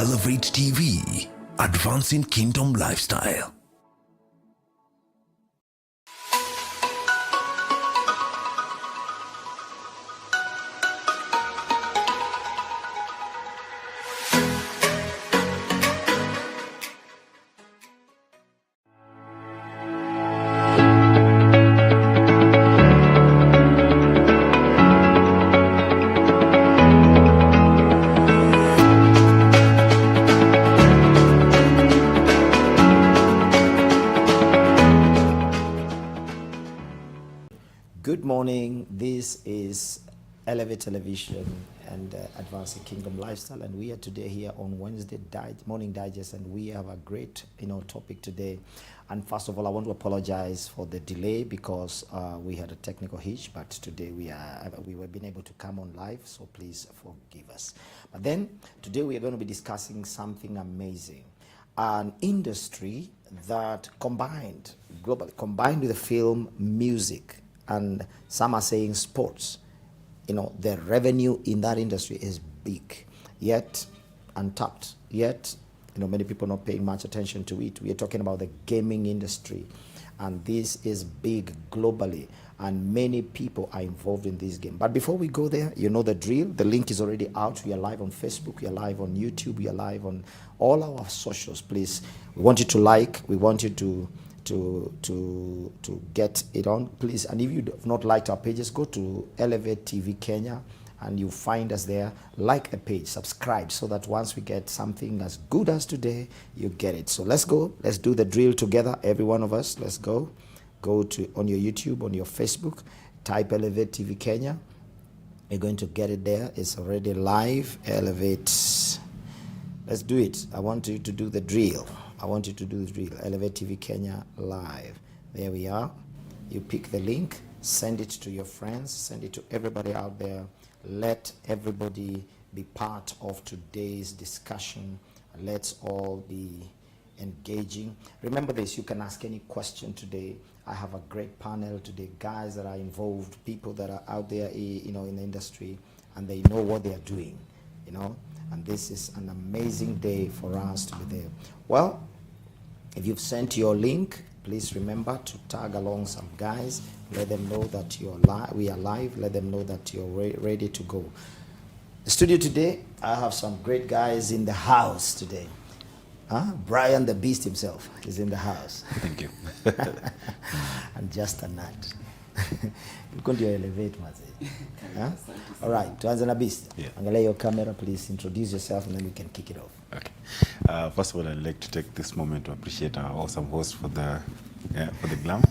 Elevate TV, advancing kingdom lifestyle. Good morning. This is Elevate Television and Advancing Kingdom Lifestyle, and we are today here on Wednesday Morning Digest, and we have a great topic today. And first of all, I want to apologize for the delay because we had a technical hitch, but today we were being able to come on live, so please forgive us. But then today we are going to be discussing something amazing, an industry that globally combined with the film, music, and some are saying sports. The revenue in that industry is big, yet untapped, yet many people not paying much attention to it. We are talking about the gaming industry, and this is big globally, and many people are involved in this game. But before we go there, you know the drill. The link is already out. We are live on Facebook, we are live on YouTube, we are live on all our socials. Please, we want you to like, we want you to get it on, please. And if you have not liked our pages, go to Elevate TV Kenya and you find us there. Like the page, subscribe, so that once we get something as good as today, you get it. So let's go, let's do the drill together, every one of us. Let's go to on your YouTube, on your Facebook, type Elevate TV Kenya. You're going to get it there. It's already live. Elevate, let's do it. I want you to do the drill. Elevate TV Kenya live. There we are. You pick the link, send it to your friends, send it to everybody out there. Let everybody be part of today's discussion. Let's all be engaging. Remember this, you can ask any question today. I have a great panel today, guys that are involved, people that are out there in the industry, and they know what they are doing, and this is an amazing day for us to be there. Well, if you've sent your link, please remember to tag along some guys. Let them know that we are live. Let them know that you're ready to go. The studio today, I have some great guys in the house today. Brian the Beast himself is in the house. Thank you. And just a nut. You're elevate, all right, tuanze na Beast. Yeah. Angalia your camera, please introduce yourself and then we can kick it off. Okay. First of all, I'd like to take this moment to appreciate our awesome host for the glam.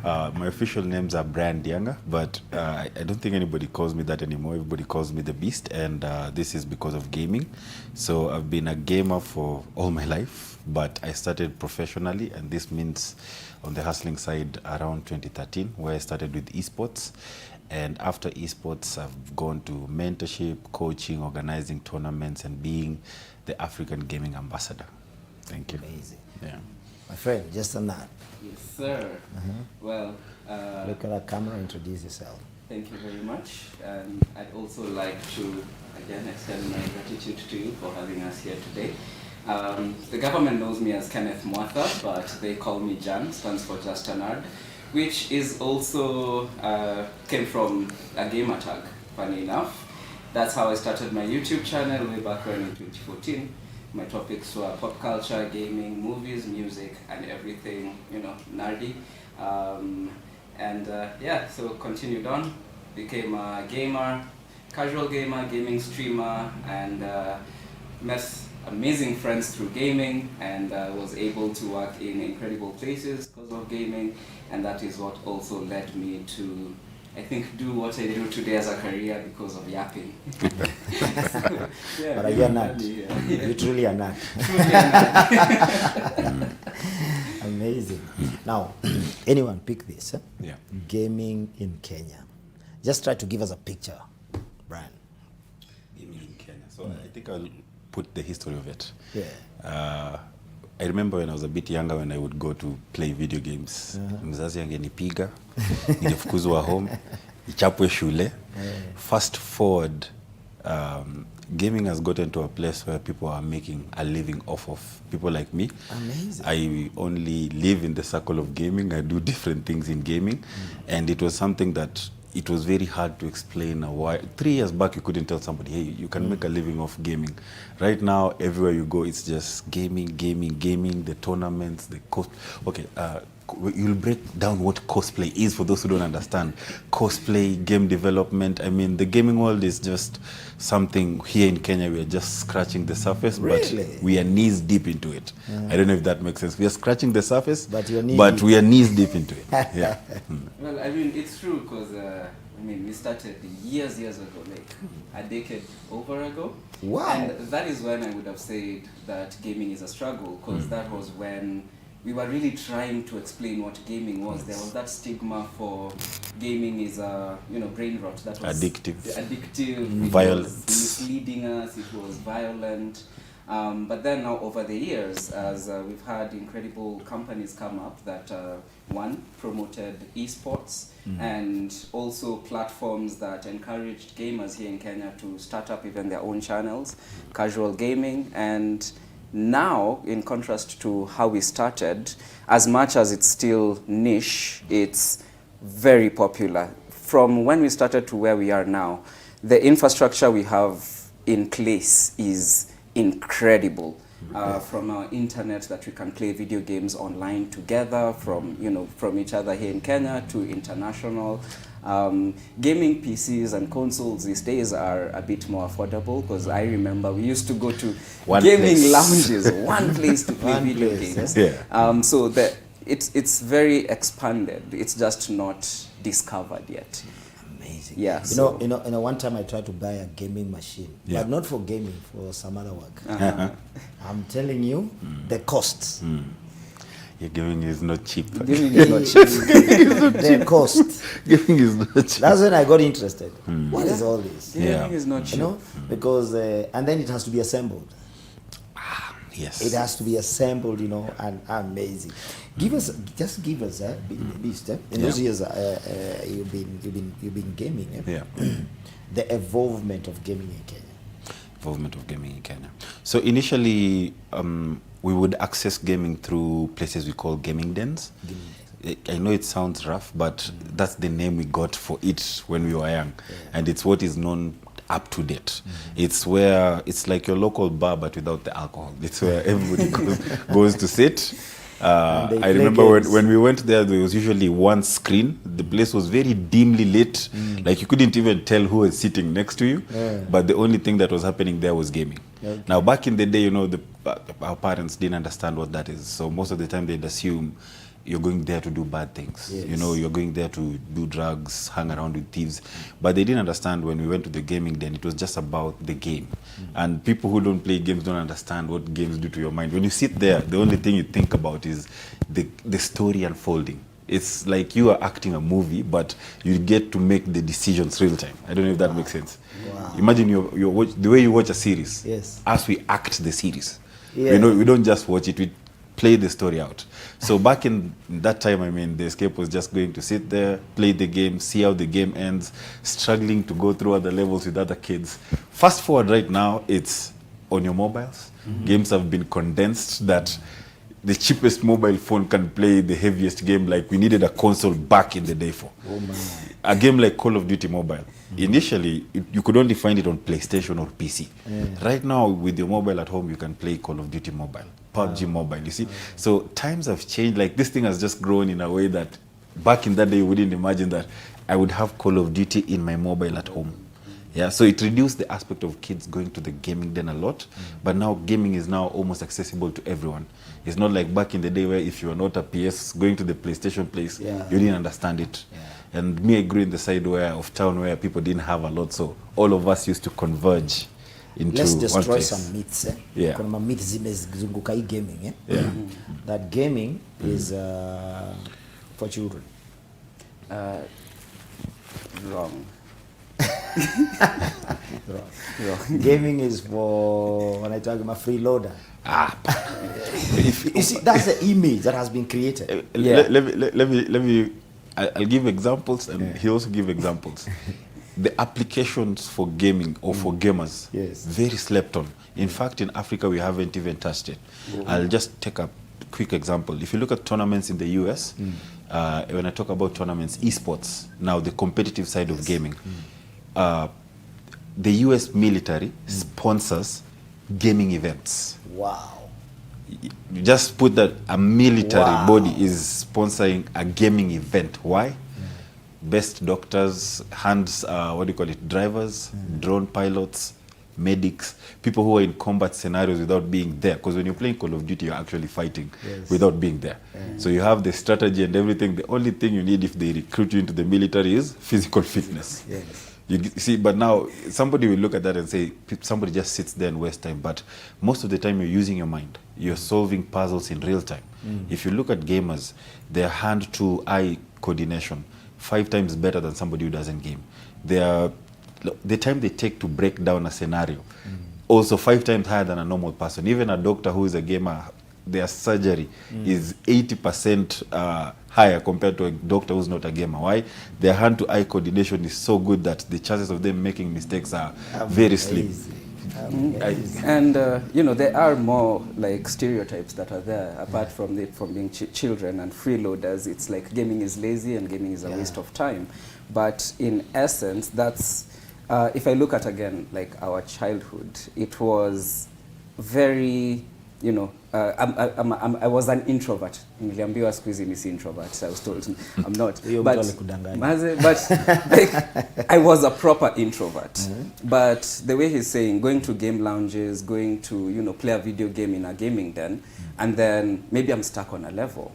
My official names are Brian Dianga, but I don't think anybody calls me that anymore. Everybody calls me the Beast, and this is because of gaming. So I've been a gamer for all my life, but I started professionally, and this means on the hustling side around 2013, where I started with esports. And after esports, I've gone to mentorship, coaching, organizing tournaments, and being the African Gaming Ambassador. Thank you. Amazing. Yeah. My friend, just a nut. Yes, sir. Well, look at the camera, introduce yourself. Thank you very much. And I'd also like to, again, extend my gratitude to you for having us here today. The government knows me as 𝗓𝗓𝗏, but they call me Jan, stands for Just a Nerd, which is also came from a gamer tag, funny enough. That's how I started my YouTube channel way back when in 2014. My topics were pop culture, gaming, movies, music, and everything, nerdy. So continued on, became a gamer, casual gamer, gaming streamer, and met amazing friends through gaming, and was able to work in incredible places because of gaming, and that is what also led me to, I think, do what I do today as a career because of yapping. But you're not. You're truly a nut. Amazing. Now, anyone pick this? Yeah. Gaming in Kenya. Just try to give us a picture, Brian. Gaming in Kenya. So I think I'll put the history of it. Yeah. I remember when I was a bit younger, when I would go to play video games. Mzazi angenipiga, nilifukuzwa home, nichapwe shule. Fast forward gaming has gotten to a place where people are making a living off of people like me. Amazing. I only live in the circle of gaming. I do different things in gaming. And it was something that it was very hard to explain why. 3 years back, you couldn't tell somebody, hey, you can make a living off gaming. Right now, everywhere you go, it's just gaming, the tournaments, the cost. Okay, you'll break down what cosplay is for those who don't understand. Cosplay, game development. I mean, the gaming world is just something here in Kenya. We are just scratching the surface, really? But we are knees deep into it. I don't know if that makes sense. We are scratching the surface, but we are knees deep into it. Yeah. Well, I mean, it's true because I mean, we started years ago, like a decade over ago. Wow. And that is when I would have said that gaming is a struggle, because that was when we were really trying to explain what gaming was. There was that stigma for gaming is brain rot. That was addictive, violent, misleading us. It was violent. But then now over the years, as we've had incredible companies come up that one promoted esports and also platforms that encouraged gamers here in Kenya to start up even their own channels, casual gaming. And now, in contrast to how we started, as much as it's still niche, it's very popular. From when we started to where we are now, the infrastructure we have in place is incredible. From our internet that we can play video games online together, from each other here in Kenya to international. Gaming PCs and consoles these days are a bit more affordable, because I remember we used to go to gaming lounges, one place to play video games. Yeah. So it's very expanded. It's just not discovered yet. Amazing. Yeah. You know, one time I tried to buy a gaming machine, but not for gaming, for some other work. I'm telling you, the costs. Yeah, gaming is not cheap. Gaming is not cheap. The cost. Gaming is not cheap. That's when I got interested. What is all this? Gaming is not cheap. Because and then it has to be assembled. Yes. It has to be assembled, and amazing. Give us, Beast. In those years, you've been gaming. The evolvement of gaming in Kenya. Evolvement of gaming in Kenya. So initially, we would access gaming through places we call gaming dens. I know it sounds rough, but that's the name we got for it when we were young, and it's what is known up to date. It's where it's like your local bar, but without the alcohol. It's where everybody goes to sit. I remember when we went there was usually one screen. The place was very dimly lit. Like you couldn't even tell who was sitting next to you. But the only thing that was happening there was gaming. Now back in the day, our parents didn't understand what that is. So most of the time they'd assume you're going there to do bad things. You're going there to do drugs, hang around with thieves. But they didn't understand when we went to the gaming then, it was just about the game. And people who don't play games don't understand what games do to your mind. When you sit there, the only thing you think about is the story unfolding. It's like you are acting a movie, but you get to make the decisions real time. I don't know if that makes sense. Wow. Imagine the way you watch a series. As we act the series. We don't just watch it, we play the story out. So back in that time, I mean, the escape was just going to sit there, play the game, see how the game ends, struggling to go through other levels with other kids. Fast forward right now, it's on your mobiles. Games have been condensed that the cheapest mobile phone can play the heaviest game, like we needed a console back in the day for. A game like Call of Duty Mobile. Initially, you could only find it on PlayStation or PC. Right now, with your mobile at home, you can play Call of Duty Mobile, PUBG Mobile, you see. So times have changed. Like this thing has just grown in a way that back in that day, you wouldn't imagine that I would have Call of Duty in my mobile at home. Yeah, so it reduced the aspect of kids going to the gaming den a lot, but now gaming is now almost accessible to everyone. It's not like back in the day where if you were not a PS, going to the PlayStation place, you didn't understand it. And me, I grew in the side of town where people didn't have a lot, so all of us used to converge into Let's one destroy place. some myths. Yeah. Myths zimezunguka hii gaming. That gaming is for children. Wrong. Wrong. Gaming is for, when I talk about freeloader. You see, that's the image that has been created. Let me I'll give examples, and he also give examples. the applications for gaming or for gamers, Yes. very slept on. In fact, in Africa, we haven't even touched it. I'll just take a quick example. If you look at tournaments in the US, when I talk about tournaments, esports, now the competitive side of gaming, the US military sponsors gaming events. Wow. You just put that a military body is sponsoring a gaming event. Why? Best doctors, drivers, drone pilots, medics, people who are in combat scenarios without being there. Because when you're playing Call of Duty, you're actually fighting without being there. So you have the strategy and everything. The only thing you need if they recruit you into the military is physical fitness. You see, but now somebody will look at that and say, somebody just sits there and wastes time. But most of the time you're using your mind. You're solving puzzles in real time. If you look at gamers, their hand-to-eye coordination, 5 times better than somebody who doesn't game. The time they take to break down a scenario, also 5 times higher than a normal person. Even a doctor who is a gamer, their surgery is 80% higher compared to a doctor who's not a gamer. Why? Their hand-to-eye coordination is so good that the chances of them making mistakes are very slim. And you know, there are more like stereotypes that are there apart from being children and freeloaders. It's like gaming is lazy and gaming is a waste of time. But in essence, that's if I look at again like our childhood, it was very, you know, I was an introvert. Niliambiwa siku hizi mimi si introvert. I was told I'm not. But like, I was a proper introvert. But the way he's saying, going to game lounges, going to, you know, play a video game in a gaming den, and then maybe I'm stuck on a level,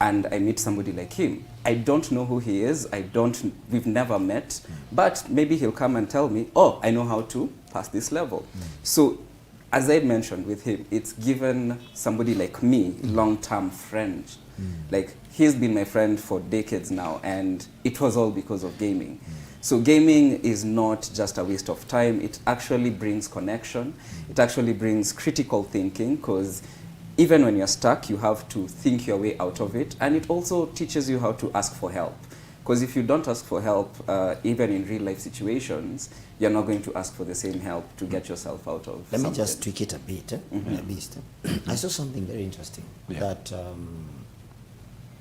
and I meet somebody like him. I don't know who he is. We've never met, but maybe he'll come and tell me, oh, I know how to pass this level. So, as I mentioned with him, it's given somebody like me long-term friend. Like, he's been my friend for decades now, and it was all because of gaming. So gaming is not just a waste of time. It actually brings connection. It actually brings critical thinking, because even when you're stuck, you have to think your way out of it. And it also teaches you how to ask for help. Because if you don't ask for help, even in real life situations, you're not going to ask for the same help to get yourself out of Let me just tweak it a bit. At least. I saw something very interesting. That,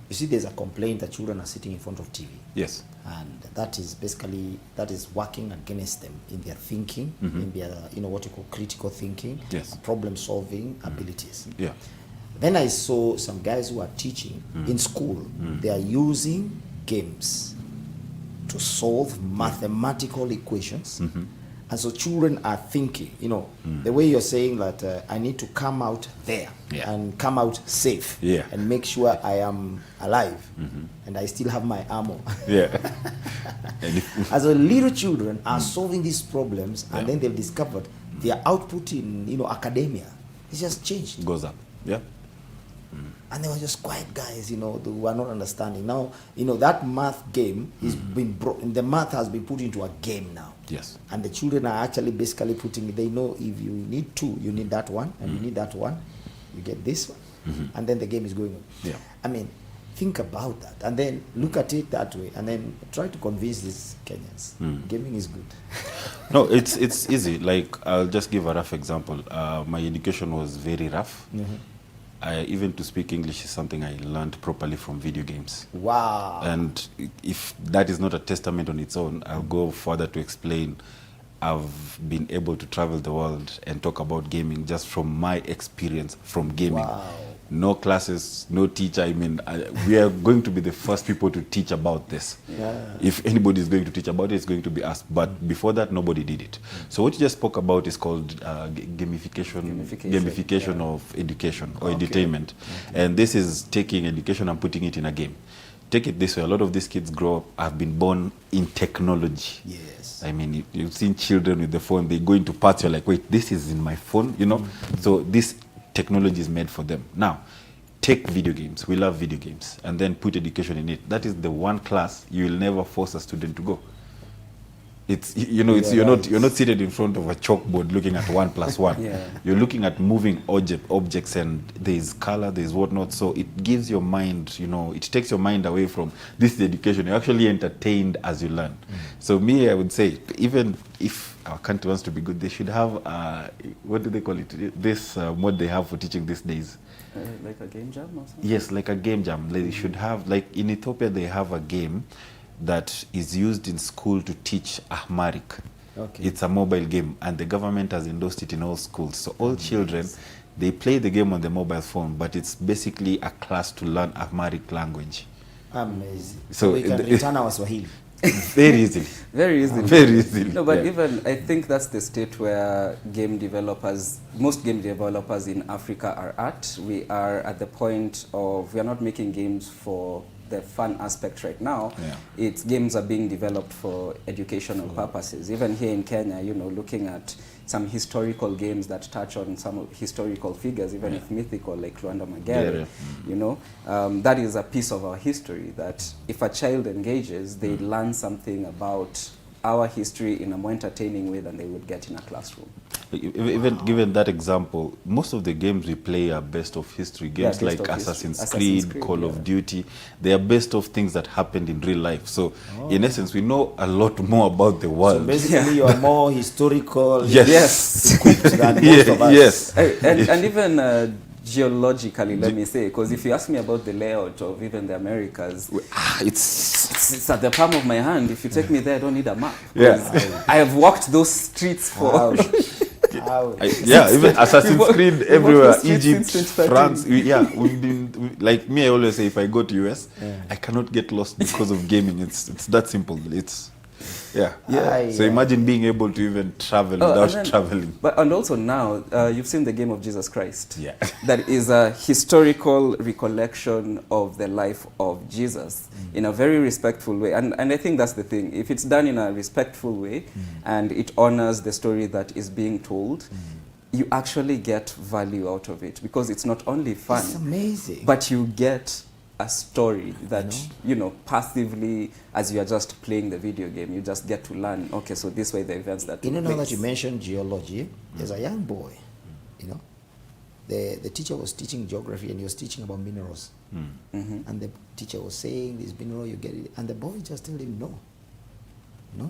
you see, there's a complaint that children are sitting in front of TV. Yes. And that is basically, that is working against them in their thinking, in their, you know, what you call critical thinking, problem solving abilities. Then I saw some guys who are teaching in school. They are using games to solve mathematical equations. And so children are thinking, you know, the way you're saying that I need to come out there and come out safe and make sure I am alive and I still have my armor. As a little children are solving these problems, and then they've discovered their output in, you know, academia, it's just changed. Goes up. And they were just quiet guys, you know, who were not understanding. Now, you know, that math game is been brought, the math has been put into a game now. And the children are actually basically putting, they know if you need 2, you need that one, and you need that one, you get this one, and then the game is going on. I mean, think about that, and then look at it that way, and then try to convince these Kenyans. Gaming is good. No, it's easy. Like, I'll just give a rough example. My education was very rough. Even to speak English is something I learned properly from video games. Wow. And if that is not a testament on its own, I'll go further to explain. I've been able to travel the world and talk about gaming just from my experience from gaming. No classes, no teacher. I mean, we are going to be the first people to teach about this. If anybody is going to teach about it, it's going to be us. But before that, nobody did it. So what you just spoke about is called gamification of education or edutainment. And this is taking education and putting it in a game. Take it this way, a lot of these kids grow up, have been born in technology. I mean, you've seen children with the phone, they go into parts, you're like, wait, this is in my phone, you know? So this technology is made for them. Now, take video games. We love video games. And then put education in it. That is the one class you will never force a student to go. It's, you know, it's, you're not seated in front of a chalkboard looking at 1 + 1. You're looking at moving objects, and there's color, there's whatnot. So it gives your mind, you know, it takes your mind away from this is education. You're actually entertained as you learn. So me, I would say, even if our country wants to be good, they should have, what do they call it? This what they have for teaching these days. Like a game jam or something? Yes, like a game jam. They should have, like in Ethiopia, they have a game that is used in school to teach Amharic. Okay. It's a mobile game, and the government has endorsed it in all schools. So all children, they play the game on the mobile phone, but it's basically a class to learn Amharic language. Amazing. So we can return our Swahili. Very easily. Very easily. Very easily. No, but yeah. even I think that's the state where game developers, most game developers in Africa are at. We are at the point of, we are not making games for the fun aspect right now. Yeah. It's games are being developed for educational purposes. Even here in Kenya, you know, looking at some historical games that touch on some historical figures, even if mythical, like 𝗏𝗏𝗏𝗏, you know, that is a piece of our history that if a child engages, they learn something about our history in a more entertaining way than they would get in a classroom. Even given that example, most of the games we play are based off history. Games like Assassin's Creed, Call of Duty, they are based off things that happened in real life. So in essence, we know a lot more about the world. So basically, you are more historical yes. than most of us. Yes. And even geologically, let me say, because if you ask me about the layout of even the Americas, it's at the palm of my hand. If you take me there, I don't need a map. Yeah. I have walked those streets for... Even Assassin's Creed everywhere, Egypt, since France. We've been, like me, I always say, if I go to US, I cannot get lost because of gaming. It's that simple. It's... So imagine being able to even travel without traveling. But and also now, you've seen the game of Jesus Christ. Yeah. That is a historical recollection of the life of Jesus in a very respectful way. And I think that's the thing. If it's done in a respectful way and it honors the story that is being told, you actually get value out of it, because it's not only fun. It's amazing. But you get a story that, you know, passively, as you are just playing the video game, you just get to learn, okay, so this way the events that you know, took now place. that you mentioned geology, there's a young boy, you know, the teacher was teaching geography and he was teaching about minerals. And the teacher was saying, this mineral, you get it. And the boy just told him, no.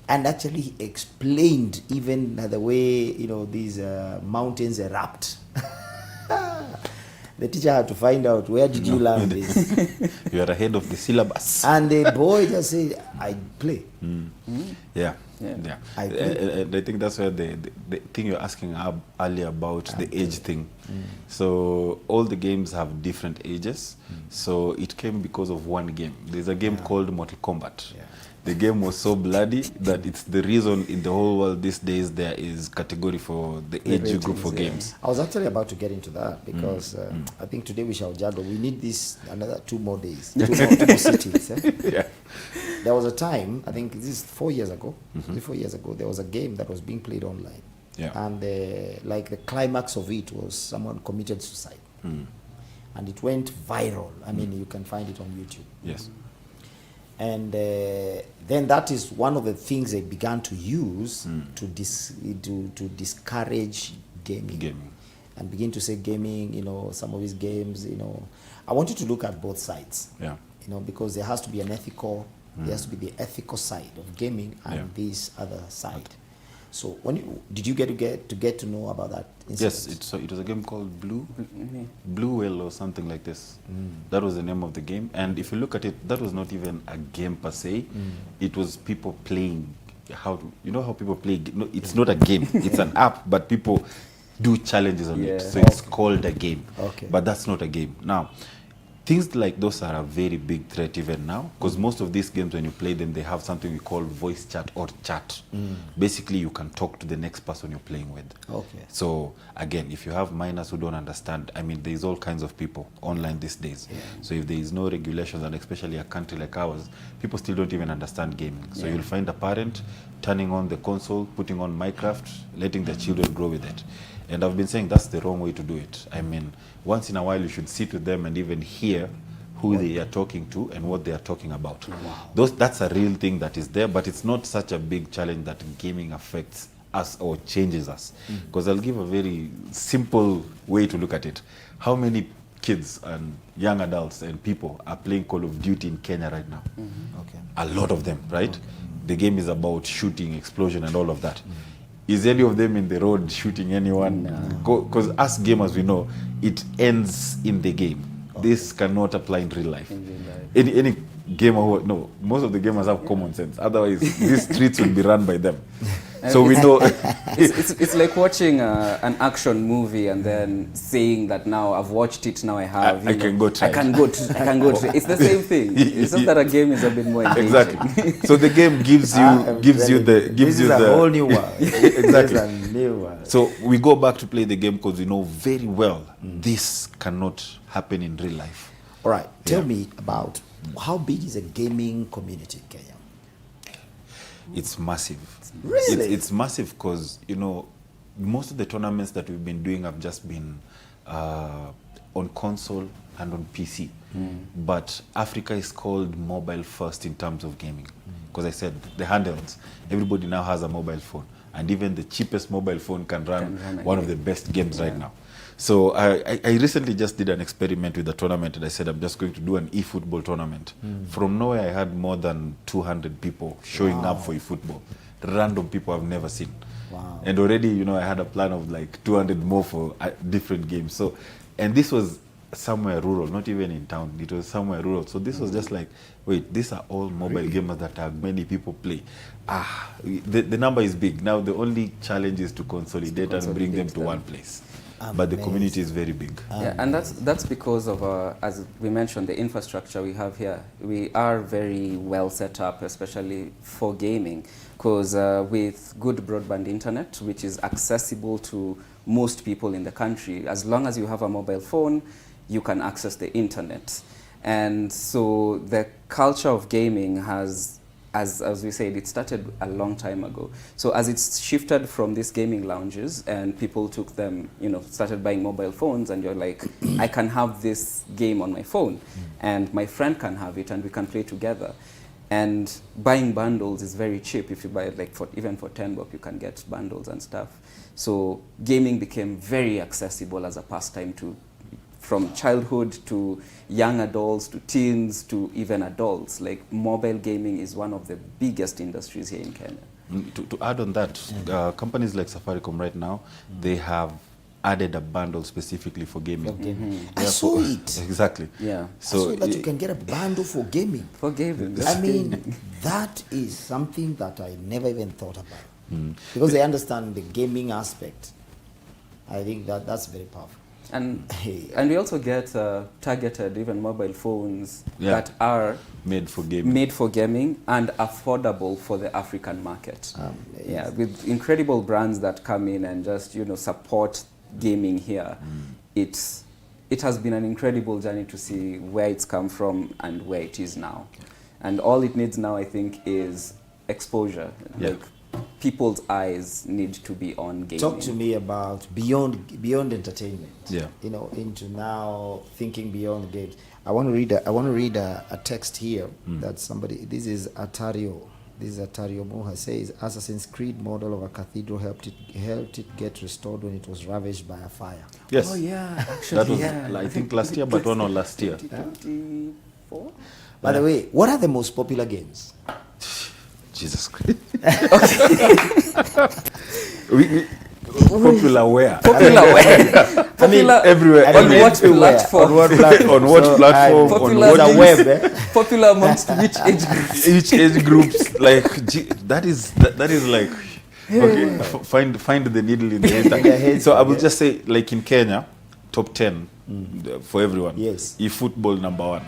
And actually he explained even the way, you know, these mountains erupt. The teacher had to find out, where did you learn this? You are ahead of the syllabus. And the boy just said, I play. Yeah. I think that's where the thing you're asking earlier about the age thing. So all the games have different ages. So it came because of one game. There's a game called Mortal Kombat. The game was so bloody that it's the reason in the whole world these days there is category for the age group for games. I was actually about to get into that because I think today we shall juggle. We need this another 2 more days, 2 more cities. There was a time, I think this is 4 years ago. 4 years ago, there was a game that was being played online, and like the climax of it was someone committed suicide, and it went viral. I mean, you can find it on YouTube. Yes. And then that is one of the things they began to use to discourage gaming. And begin to say gaming, you know, some of these games, you know. I want you to look at both sides, you know, because there has to be an ethical, there has to be the ethical side of gaming and this other side. So did you get to know about that incident? Yes, it was a game called Blue Whale or something like this. That was the name of the game. And if you look at it, that was not even a game per se. It was people playing. You know how people play? No, it's not a game. It's an app, but people do challenges on it. So it's called a game. But that's not a game. Now, things like those are a very big threat even now, because most of these games, when you play them, they have something we call voice chat or chat. Basically, you can talk to the next person you're playing with. So again, if you have minors who don't understand, I mean, there's all kinds of people online these days. So if there is no regulations, and especially a country like ours, people still don't even understand gaming. So you'll find a parent turning on the console, putting on Minecraft, letting their children grow with it. And I've been saying that's the wrong way to do it. I mean, once in a while you should sit with them and even hear who they are talking to and what they are talking about. That's a real thing that is there, but it's not such a big challenge that gaming affects us or changes us. Because I'll give a very simple way to look at it. How many kids and young adults and people are playing Call of Duty in Kenya right now? a lot of them, right? The game is about shooting, explosion, and all of that. Is any of them in the road shooting anyone? Because us gamers, we know it ends in the game. This cannot apply in real life. Any gamer who, no, most of the gamers have common sense. Otherwise, these streets will be run by them. So we know. It's like watching an action movie and then saying that now I've watched it, now I have. I can go try. I can go. It's the same thing. It's just that a game is a bit more engaging. Exactly. So the game gives you a whole new world. Exactly. A new world. So we go back to play the game because we know very well this cannot happen in real life. All right. Tell me about how big is a gaming community in Kenya? It's massive. Really? It's massive because, you know, most of the tournaments that we've been doing have just been on console and on PC. But Africa is called mobile first in terms of gaming. Because I said the handhelds, everybody now has a mobile phone. And even the cheapest mobile phone can run one of the best games right now. So I recently just did an experiment with a tournament, and I said I'm just going to do an eFootball tournament. From nowhere, I had more than 200 people showing up for eFootball. Random people I've never seen. Wow. And already, you know, I had a plan of like 200 more for different games. So, and this was somewhere rural, not even in town. It was somewhere rural. So this was just like, wait, these are all mobile gamers that many people play. The number is big. Now the only challenge is to consolidate and bring them to one place. But the community is very big. Yeah, and that's because of, as we mentioned, the infrastructure we have here. We are very well set up, especially for gaming, because with good broadband internet, which is accessible to most people in the country, as long as you have a mobile phone, you can access the internet. And so the culture of gaming has, as we said, it started a long time ago. So as it's shifted from these gaming lounges and people took them, you know, started buying mobile phones, and you're like, I can have this game on my phone and my friend can have it and we can play together. And buying bundles is very cheap. If you buy it like even for $10, you can get bundles and stuff. So gaming became very accessible as a pastime from childhood to young adults to teens to even adults. Like mobile gaming is one of the biggest industries here in Kenya. To add on that, companies like Safaricom right now, they have added a bundle specifically for gaming. I saw it. Exactly. Yeah. So I saw that you can get a bundle for gaming. For gaming. I mean, that is something that I never even thought about. Because they understand the gaming aspect. I think that's very powerful. And we also get targeted even mobile phones that are made for gaming and affordable for the African market. Yeah, with incredible brands that come in and just, you know, support gaming here. It has been an incredible journey to see where it's come from and where it is now. And all it needs now, I think, is exposure. Like, people's eyes need to be on gaming. Talk to me about beyond entertainment. Yeah. You know, into now thinking beyond games. I want to read a text here that somebody. This is Atario. This is Atario Moha says Assassin's Creed model of a cathedral helped it get restored when it was ravaged by a fire. Yes. Oh yeah, actually, that was I think last year, but one or last year. 2024. By the way, what are the most popular games? Jesus Christ. Popular where? Popular where? Popular everywhere. On what platform? On what platform? On what platform? Popular on the web. Popular amongst which age groups? Each age groups, like that is like okay. Find the needle in the haystack. So I will just say, like in Kenya, top 10 for everyone. Yes. eFootball #1.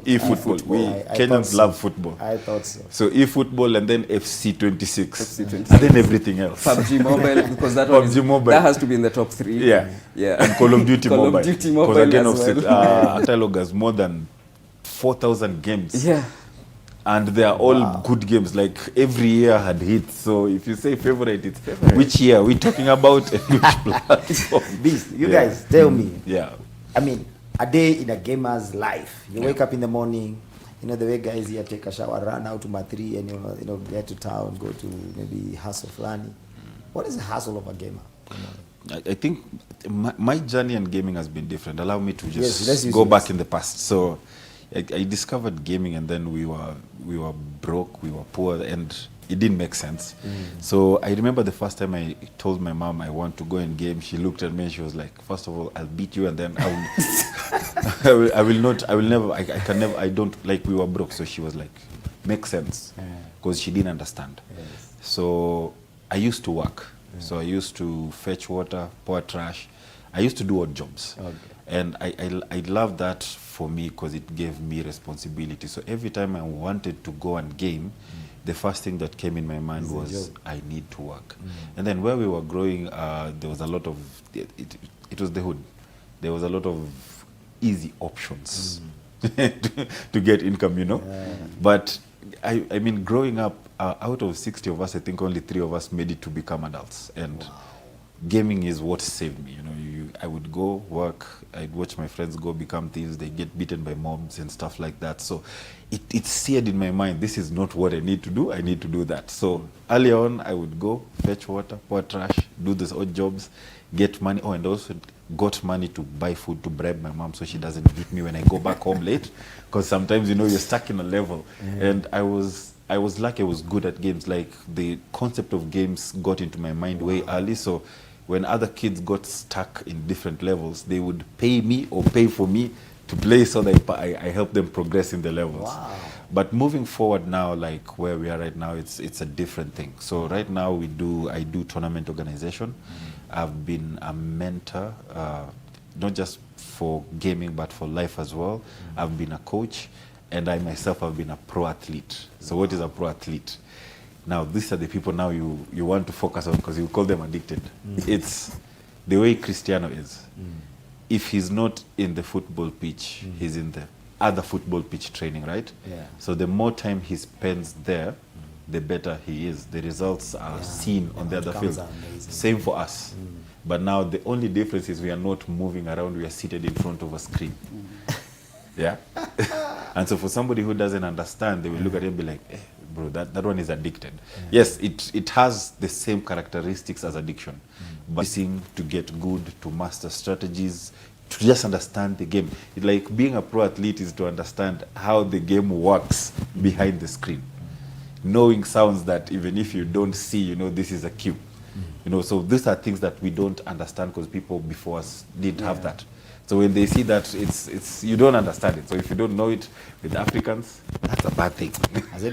eFootball. We I Kenyans love football. I thought so. So eFootball and then FC26. And then everything else. PUBG Mobile, because that has to be in the top 3. Yeah. And Call of Duty Mobile. Call of Duty Mobile Because again, as well. Atalog has more than 4,000 games. Yeah. And they are all good games. Like every year had hits. So if you say favorite, it's favorite. Which year? We're talking about which platform? Beast, you guys tell me. Yeah. I mean, a day in a gamer's life. You wake up in the morning, you know, the way guys here take a shower, run out to Matri, and you know, get to town, go to maybe hustle flani. What is the hustle of a gamer? I think my journey in gaming has been different. Allow me to just let's go back in the past. So I discovered gaming, and then we were broke, we were poor, and it didn't make sense. So I remember the first time I told my mom I want to go and game, she looked at me and she was like, first of all, I'll beat you, and then I can never, I don't, like, we were broke. So she was like, makes sense, because she didn't understand. Yes. So I used to work. So I used to fetch water, pour trash. I used to do odd jobs. Okay. And I love that for me because it gave me responsibility. So every time I wanted to go and game, the first thing that came in my mind was, I need to work. And then where we were growing, there was a lot of, it was the hood. There was a lot of easy options to get income, you know. But I mean, growing up, out of 60 of us, I think only 3 of us made it to become adults. And gaming is what saved me. You know, I would go work, I'd watch my friends go become thieves, they get beaten by mobs and stuff like that. So it seared in my mind, this is not what I need to do, I need to do that. So early on, I would go fetch water, pour trash, do these odd jobs, get money. Oh, and also got money to buy food to bribe my mom so she doesn't beat me when I go back home late. Because sometimes, you know, you're stuck in a level. And I was lucky I was good at games. Like, the concept of games got into my mind way early. So when other kids got stuck in different levels, they would pay me or pay for me to play so that I help them progress in the levels. Wow. But moving forward now, like where we are right now, it's a different thing. So right now I do tournament organization. I've been a mentor, not just for gaming, but for life as well. I've been a coach, and I myself have been a pro athlete. So what is a pro athlete? Now, these are the people now you want to focus on because you call them addicted. It's the way Cristiano is. If he's not in the football pitch, he's in the other football pitch training, right? Yeah. So the more time he spends there, the better he is. The results are seen on the other field. Same for us. But now the only difference is we are not moving around, we are seated in front of a screen. Yeah? And so for somebody who doesn't understand, they will look at it and be like, bro, that one is addicted. Yes, it has the same characteristics as addiction. But listening to get good, to master strategies, to just understand the game. It's like being a pro athlete is to understand how the game works behind the screen. Knowing sounds that even if you don't see, you know, this is a cue. You know, so these are things that we don't understand because people before us didn't have that. So when they see that, it's you don't understand it. So if you don't know it with Africans, that's a bad thing. that's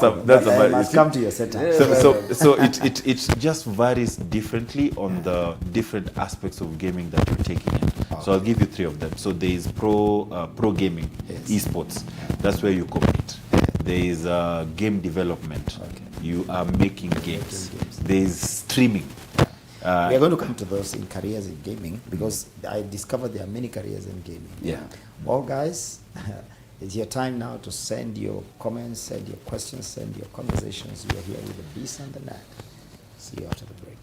a bad. Must come to your setup. So it just varies differently on the different aspects of gaming that you're taking in. So I'll give you 3 of them. So there is pro gaming, esports. That's where you compete. There is game development. You are making games. There is streaming. We are going to come to those in careers in gaming because I discovered there are many careers in gaming. Yeah. Well, guys, it's your time now to send your comments, send your questions, send your conversations. We are here with the Beast and the Nerd. See you after the break.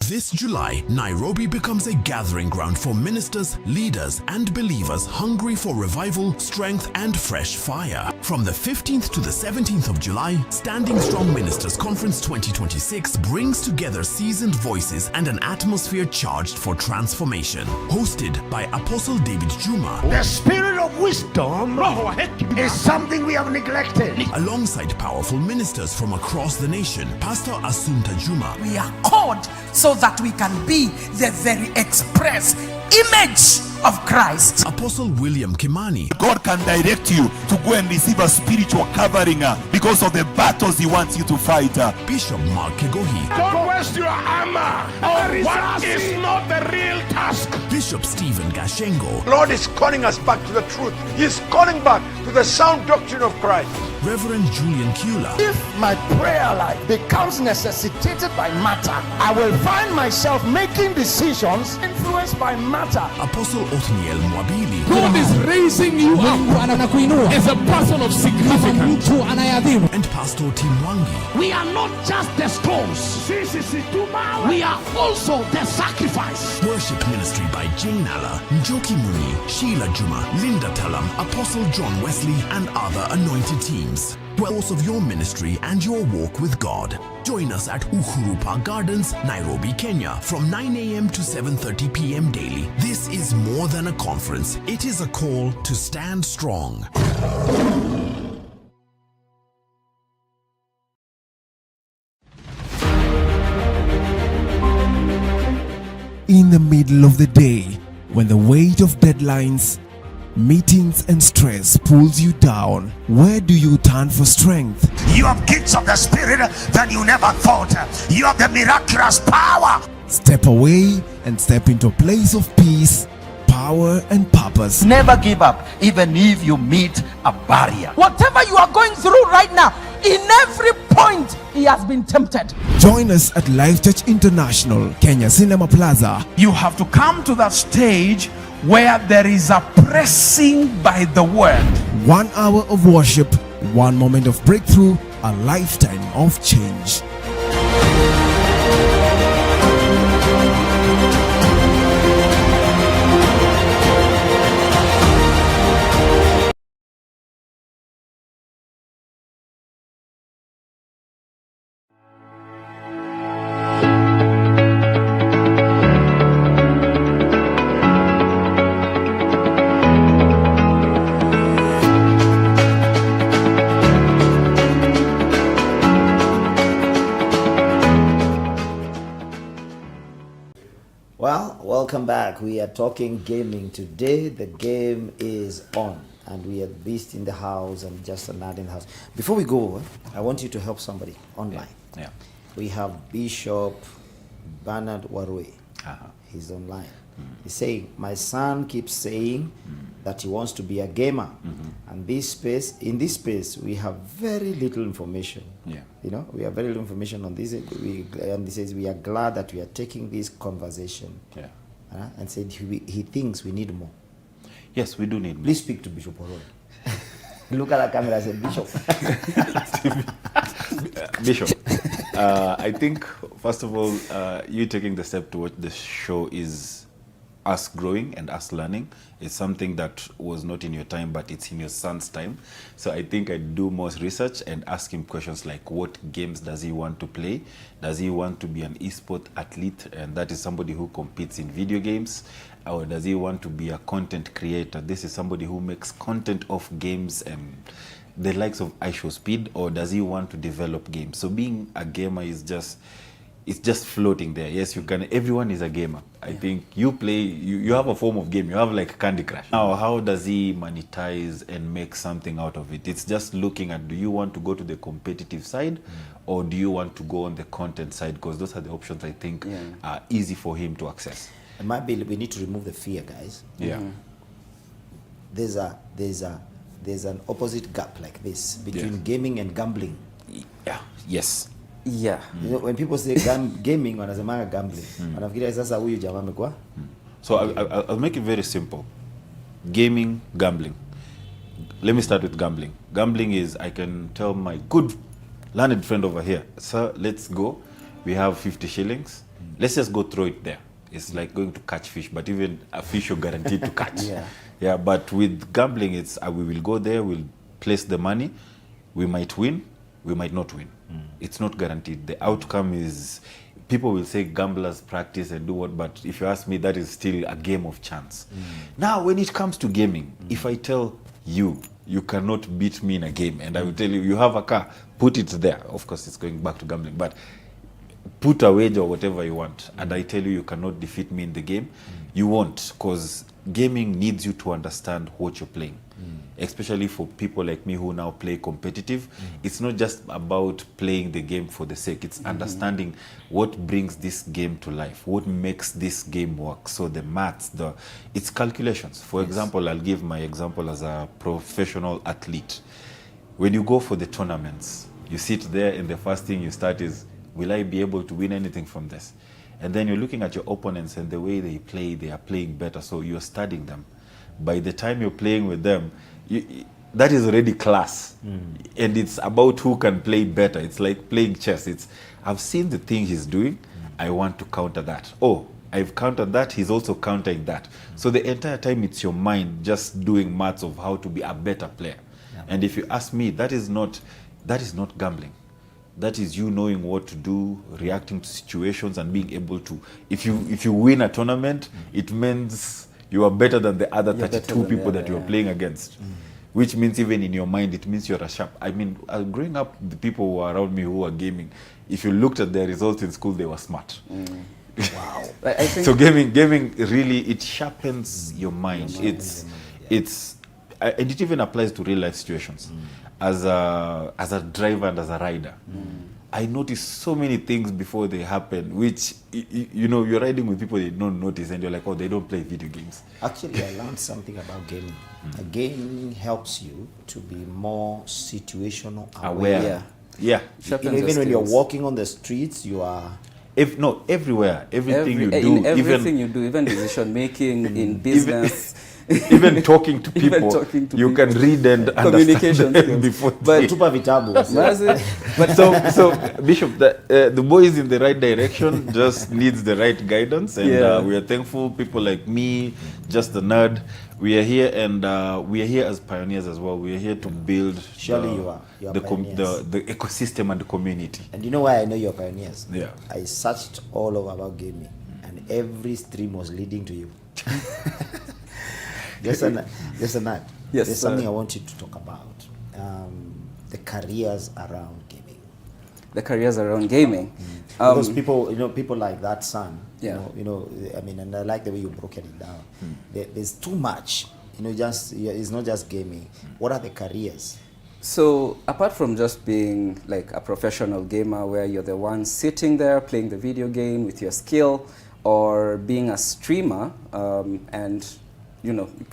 This July, Nairobi becomes a gathering ground for ministers, leaders, and believers hungry for revival, strength, and fresh fire. From the 15th to the 17th of July, Standing Strong Ministers Conference 2026 brings together seasoned voices and an atmosphere charged for transformation. Hosted by Apostle David Juma. The spirit of wisdom is something we have neglected. Alongside powerful ministers from across the nation, Pastor Assumpta Juma. We are called so that we can be the very express image of Christ. Apostle William Kimani. God can direct you to go and receive a spiritual covering because because of the battles he wants you to fight. Bishop Mark Kegohi, Don't waste your armor on what is not the real task. Bishop Stephen Gashengo, Lord is calling us back to the truth. He's calling back to the sound doctrine of Christ. Reverend Julian Kula, If my prayer life becomes necessitated by matter, I will find myself making decisions influenced by matter. Apostle Othniel Mwabili, God is raising you up as a person of significance. and Pastor Tim Wangi. We are not just the stones. We are also the sacrifice. Worship ministry by Jane Nala, Njoki Muni, Sheila Juma, Linda Talam, Apostle John Wesley, and other anointed teams. Wells of your ministry and your walk with God. Join us at 𝗚𝗂𝗏 Gardens, Nairobi, Kenya from 9 a.m. to 7:30 p.m. daily. This is more than a conference. It is a call to stand strong. In the middle of the day, when the weight of deadlines, meetings and stress pulls you down, where do you turn for strength? You have gifts of the Spirit that you never thought. You have the miraculous power. Step away and step into a place of peace, power and purpose. Never give up, even if you meet a barrier. Whatever you are going through right now, in every point, he has been tempted. Join us at Life Church International, Kenya Cinema Plaza. You have to come to that stage where there is a pressing by the word. 1 hour of worship, 1 moment of breakthrough, a lifetime of change. Well, welcome back. We are talking gaming today. The game is on, and we are Beast in the house and just Anad in the house. Before we go, I want you to help somebody online. Yeah. We have Bishop Bernard Warwe. He's online. He's saying, my son keeps saying that he wants to be a gamer. And in this space, we have very little information. Yeah. You know, we have very little information on this. And he says, we are glad that we are taking this conversation. Yeah. And said he thinks we need more. Yes, we do need more. Please speak to Bishop Warwe. Look at the camera and say, Bishop. Bishop, I think, first of all, you taking the step to watch the show is us growing and us learning. It's something that was not in your time, but it's in your son's time. So I think I do more research and ask him questions like, what games does he want to play? Does he want to be an esport athlete? And that is somebody who competes in video games. Or does he want to be a content creator? This is somebody who makes content of games and the likes of 𝗓𝗏𝗋 or does he want to develop games? So being a gamer is just, it's just floating there. Yes, you can, everyone is a gamer. I think you play, you have a form of game, you have like Candy Crush. Now, how does he monetize and make something out of it? It's just looking at, do you want to go to the competitive side or do you want to go on the content side? Because those are the options I think are easy for him to access. It might be, we need to remove the fear, guys. Yeah. There's an opposite gap like this between gaming and gambling. Yeah. Yes. Yeah. You know, when people say gaming, wanasemanga gambling. Wanafikiria sasa huyu jamaa amekuwa. So I'll make it very simple. Gaming, gambling. Let me start with gambling. Gambling is, I can tell my good learned friend over here, sir, let's go. We have 50 shillings. Let's just go throw it there. It's like going to catch fish, but even a fish you're guaranteed to catch. Yeah, but with gambling, it's we will go there, we'll place the money, we might win, we might not win. It's not guaranteed. The outcome is, people will say gamblers practice and do what, but if you ask me, that is still a game of chance. Now, when it comes to gaming, if I tell you, you cannot beat me in a game, and I will tell you, you have a car, put it there. Of course, it's going back to gambling, but put a wager or whatever you want, and I tell you you cannot defeat me in the game, you won't, because gaming needs you to understand what you're playing. Especially for people like me who now play competitive, it's not just about playing the game for the sake, it's understanding what brings this game to life, what makes this game work. So the maths, it's calculations. For example, I'll give my example as a professional athlete. When you go for the tournaments, you sit there and the first thing you start is, will I be able to win anything from this? And then you're looking at your opponents and the way they play, they are playing better, so you're studying them. By the time you're playing with them, that is already class. And it's about who can play better. It's like playing chess. I've seen the thing he's doing, I want to counter that. Oh, I've countered that, he's also countering that. So the entire time it's your mind just doing maths of how to be a better player. And if you ask me, that is not gambling. That is you knowing what to do, reacting to situations, and being able to, if you win a tournament, it means you are better than the other 32 people that you're playing against. Which means even in your mind, it means you're a sharp. I mean, growing up, the people who were around me who were gaming, if you looked at their results in school, they were smart. Wow. I think so gaming really, it sharpens your mind. And it even applies to real life situations. As a driver and as a rider, I notice so many things before they happen, which, you know, you're riding with people they don't notice, and you're like, oh, they don't play video games. Actually, I learned something about gaming. Gaming helps you to be more situational aware. Yeah. Even when you're walking on the streets, you are... everywhere. Everything you do. In everything you do, even decision making, in business. Even talking to people, you can read and communication understand before. But so Bishop, the boy is in the right direction, just needs the right guidance, and we are thankful. People like me, just a nerd, we are here, and we are here as pioneers as well. We are here to build the ecosystem and the community. And you know why I know you're pioneers? Yeah. I searched all over about gaming, and every stream was leading to you. Yes, there's something I want you to talk about. The careers around gaming. The careers around gaming. Because people, people like that son. Yeah. I mean, and I like the way you broke it down. There's too much. It's not just gaming. What are the careers? So apart from just being like a professional gamer, where you're the one sitting there playing the video game with your skill, or being a streamer, and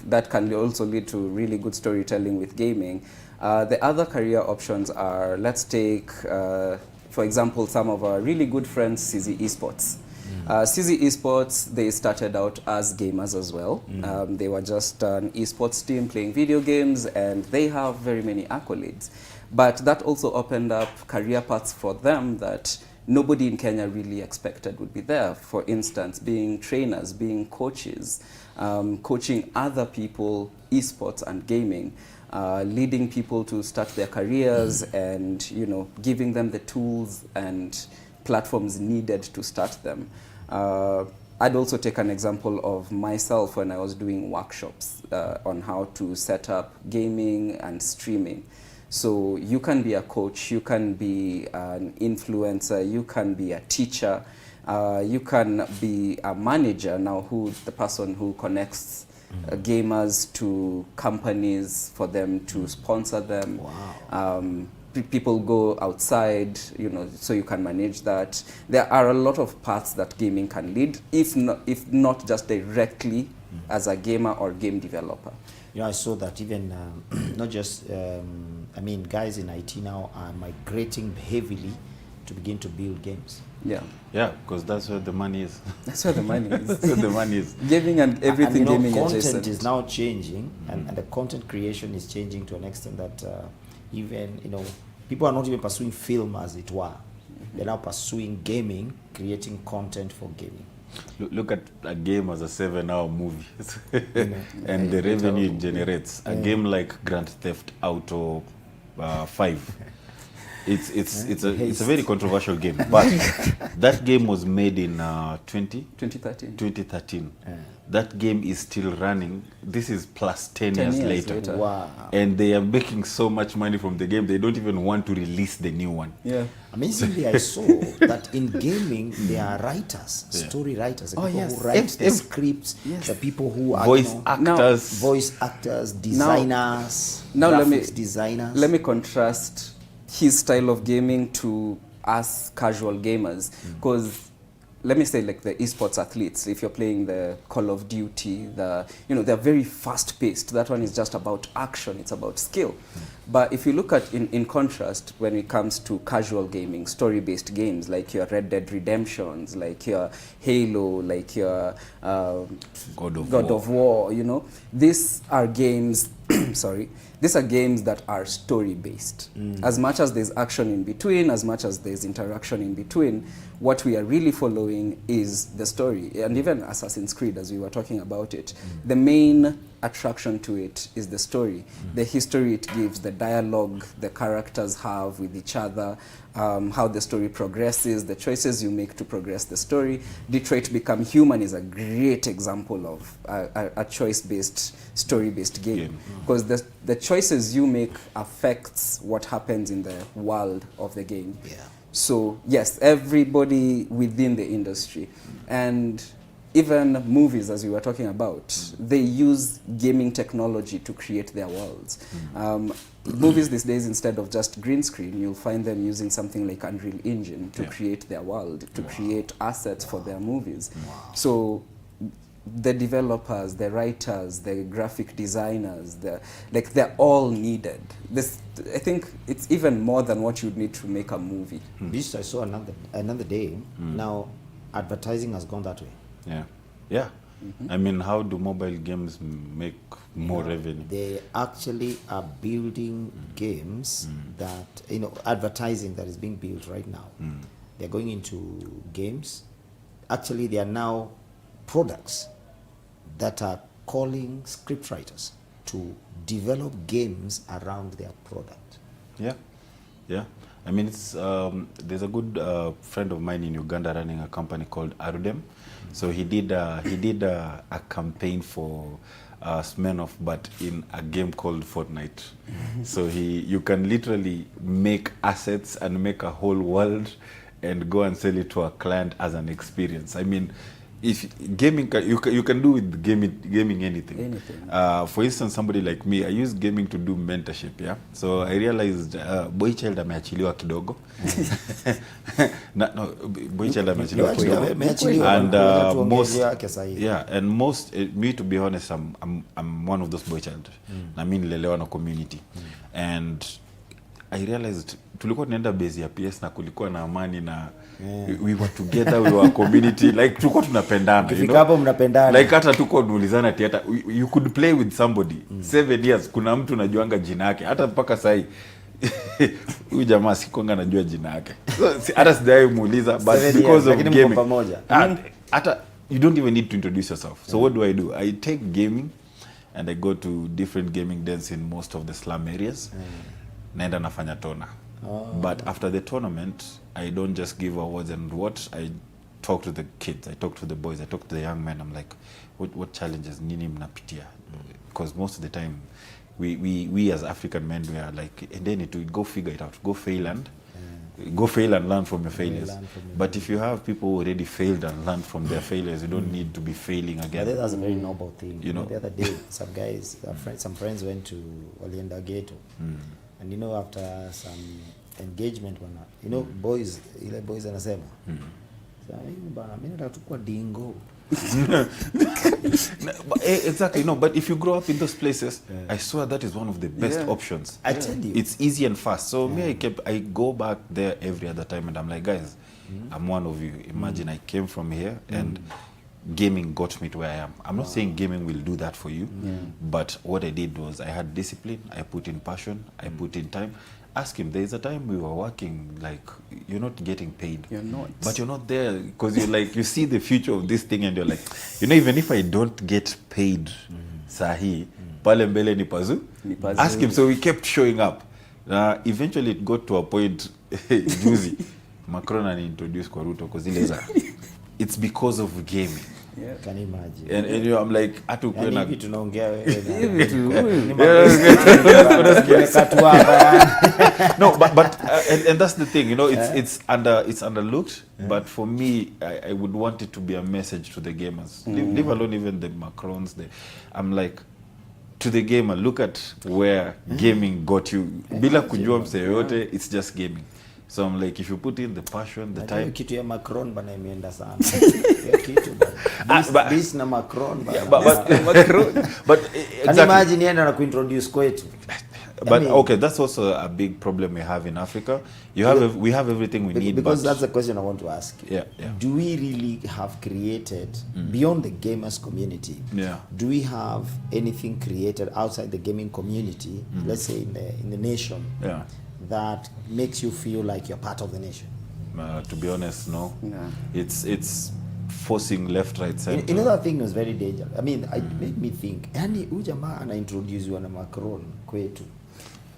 that can also lead to really good storytelling with gaming. The other career options are, let's take, for example, some of our really good friends, 𝗧𝗔 Esports. 𝗧𝗔 Esports, they started out as gamers as well. They were just an esports team playing video games, and they have very many accolades. But that also opened up career paths for them that nobody in Kenya really expected would be there. For instance, being trainers, being coaches, coaching other people, esports and gaming, leading people to start their careers, and giving them the tools and platforms needed to start them. I'd also take an example of myself when I was doing workshops on how to set up gaming and streaming. So you can be a coach, you can be an influencer, you can be a teacher, you can be a manager now, the person who connects gamers to companies for them to sponsor them. Wow. People go outside, so you can manage that. There are a lot of paths that gaming can lead, if not just directly as a gamer or game developer. I saw that even not just, guys in IT now are migrating heavily to begin to build games. Yeah, because that's where the money is. That's where the money is. That's where the money is. Gaming and everything gaming content adjacent. is now changing, and the content creation is changing to an extent that even people are not even pursuing film as it were. They're now pursuing gaming, creating content for gaming. Look at a game as a 7-hour movie, and the revenue it generates. A game like Grand Theft Auto 5. It's a very controversial game, but that game was made in 2013. That game is still running. This is plus 10 years later. Wow. And they are making so much money from the game, they don't even want to release the new one. Yeah. Amazingly, I saw that in gaming, there are writers, story writers, the people who write the scripts, the people who are voice actors, designers, graphics designers. Let me contrast his style of gaming to us casual gamers, because let me say, like the esports athletes, if you're playing the Call of Duty, they're very fast paced. That one is just about action, it's about skill. But if you look at, in contrast, when it comes to casual gaming, story-based games, like your Red Dead Redemptions, like your Halo, like your God of War, these are games, these are games that are story-based. As much as there's action in between, as much as there's interaction in between, what we are really following is the story. And even Assassin's Creed, as we were talking about it, the main attraction to it is the story, the history it gives, the dialogue the characters have with each other, how the story progresses, the choices you make to progress the story. Detroit Become Human is a great example of a choice-based, story-based game, because the choices you make affects what happens in the world of the game. So yes, everybody within the industry, and even movies, as we were talking about, they use gaming technology to create their worlds. Movies these days, instead of just green screen, you'll find them using something like Unreal Engine to create their world, to create assets for their movies. So the developers, the writers, the graphic designers, they're all needed. I think it's even more than what you'd need to make a movie. This I saw another day. Now, advertising has gone that way. Yeah. I mean, how do mobile games make more revenue? They actually are building games that, advertising that is being built right now. They're going into games. Actually, they are now products that are calling scriptwriters to develop games around their product. Yeah. I mean, it's there's a good friend of mine in Uganda running a company called 𝗓𝗏. So he did a campaign for Smirnoff, but in a game called Fortnite. So you can literally make assets and make a whole world and go and sell it to a client as an experience. I mean, if gaming, you can do with gaming anything. For instance, somebody like me, I use gaming to do mentorship. So I realized 𝗏𝗏𝗘 ameachiliwa kidogo. No, 𝗏𝗏𝗘 ameachiliwa. And most, me to be honest, I'm one of those 𝗏𝗏𝗘. I mean, nilelewa na community, and I realized tulikuwa tunaenda base ya PS na kulikuwa na amani na we were together, we were community, like tulikuwa tunapendana, like hata tuko nuulizana hata you could play with somebody 7 years, kuna mtu unajuanga jina yake hata mpaka sahi. Huyu jamaa sikonga najua jina yake, hata sijai muuliza, but because of gaming hata you don't even need to introduce yourself. So what do? I take gaming and I go to different gaming dens in most of the slum areas. Naenda nafanya tona. But after the tournament, I don't just give awards and what. I talk to the kids, I talk to the boys, I talk to the young men. I'm like, what challenges nini mnapitia? Because most of the time, we as African men, we are like, and then to go figure it out, go fail and learn from your failures. But if you have people who already failed and learned from their failures, you don't need to be failing again. That's a very noble thing. The other day, some friends went to Olienda Ghetto. And after some engagement, boys anasema, mimi nataka tukua dingo. Exactly, but if you grow up in those places, I swear that is one of the best options. I tell you, it's easy and fast. So I go back there every other time, and I'm like, guys, I'm one of you. Imagine I came from here and gaming got me to where I am. I'm not saying gaming will do that for you, but what I did was I had discipline, I put in passion, I put in time. Ask him, there's a time we were working, like, you're not getting paid. You're not. But you're not there because you're like, you see the future of this thing and you're like, even if I don't get paid, sahi, pale mbele ni pazu. Ask him. So we kept showing up. Eventually it got to a point juzi Macron introduced kwa Ruto kwa zile za it's because of gaming. Yeah. Can you imagine? And you know, I'm like, atu kwena hivi tunaongea wewe. No, but and that's the thing, you know, it's underlooked, but for me, I would want it to be a message to the gamers. Leave alone even the Macrons. I'm like, to the gamer, look at where gaming got you. Bila kujua mse yote, it's just gaming. So I'm like, if you put in the passion, the time. Kitu ya Macron bana imeenda sana. Kitu this na Macron bana. But exactly. Imagine yenda na kuintroduce kwetu. But okay, that's also a big problem we have in Africa. We have everything we need. Because that's the question I want to ask. Yeah. Do we really have created beyond the gamers community? Yeah. Do we have anything created outside the gaming community? Let's say in the nation. Yeah. That makes you feel like you're part of the nation? To be honest, no. Yeah. It's forcing left, right, center. Another thing was very dangerous. I mean, it made me think. Yani huyu jamaa ana introduce na Macron kwetu.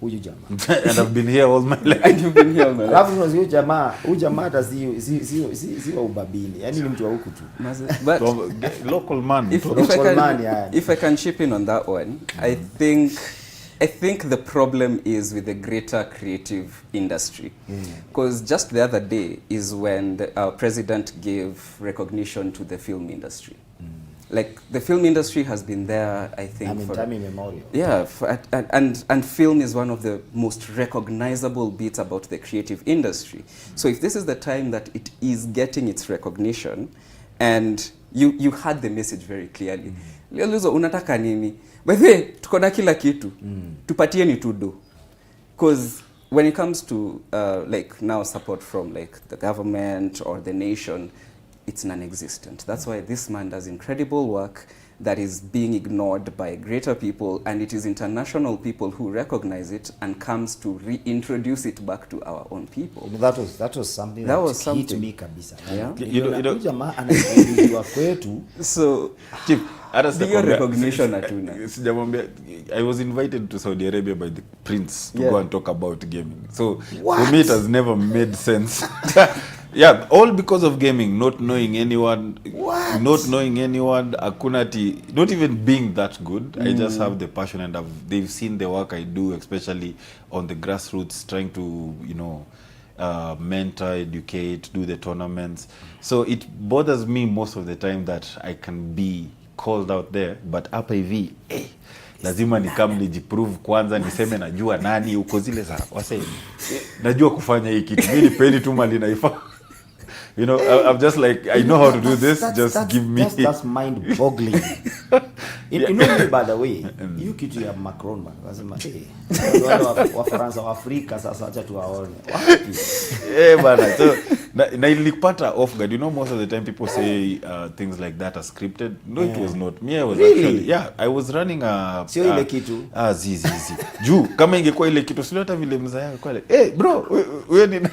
Huyu jamaa. And I've been here all my life. And you've been here all my life. Alafu huyu jamaa hata si wa ubabini. Yani ni mtu wa huku tu. But local man. If I can chip in on that one, I think the problem is with the greater creative industry. Because just the other day is when our president gave recognition to the film industry. Like, the film industry has been there, I think, for time immemorial. Yeah, and film is one of the most recognizable bits about the creative industry. So if this is the time that it is getting its recognition, and you had the message very clearly. Lizo unataka nini? By the way, tuko na kila kitu. Tupatie ni tudo. Because when it comes to like now support from like the government or the nation, it's non-existent. That's why this man does incredible work that is being ignored by greater people, and it is international people who recognize it and comes to reintroduce it back to our own people. You know, that was something that was key to me kabisa. Yeah. You know jamaa anaintroduce kwetu. So Chief, the recognition atuna. I was invited to Saudi Arabia by the prince to go and talk about gaming. So for me it has never made sense. Yeah, all because of gaming, not knowing anyone, akunati, not even being that good. I just have the passion, and they've seen the work I do, especially on the grassroots, trying to, you know, mentor, educate, do the tournaments. So it bothers me most of the time that I can be called out there, but hapa hivi, lazima nijiprove kwanza, niseme najua nani, uko zile za wase, najua kufanya hii kitu, mimi nipeni tu mali naifa. You know, I'm just like, I know how to do this, just give me. That's mind-boggling. You know me, by the way, you kitu ya Macron, man. Wasema, wa Faransa, wa Afrika, sasa acha tuwaone. Bana, so, na ilipata off guard. You know, most of the time people say things like that are scripted. No, it was not. Me, I was actually, I was running a... Sio ile kitu. Zizi. Juu, kama ingekuwa ile kitu, sio hata vile mzaya kwa hey, bro, wewe ni...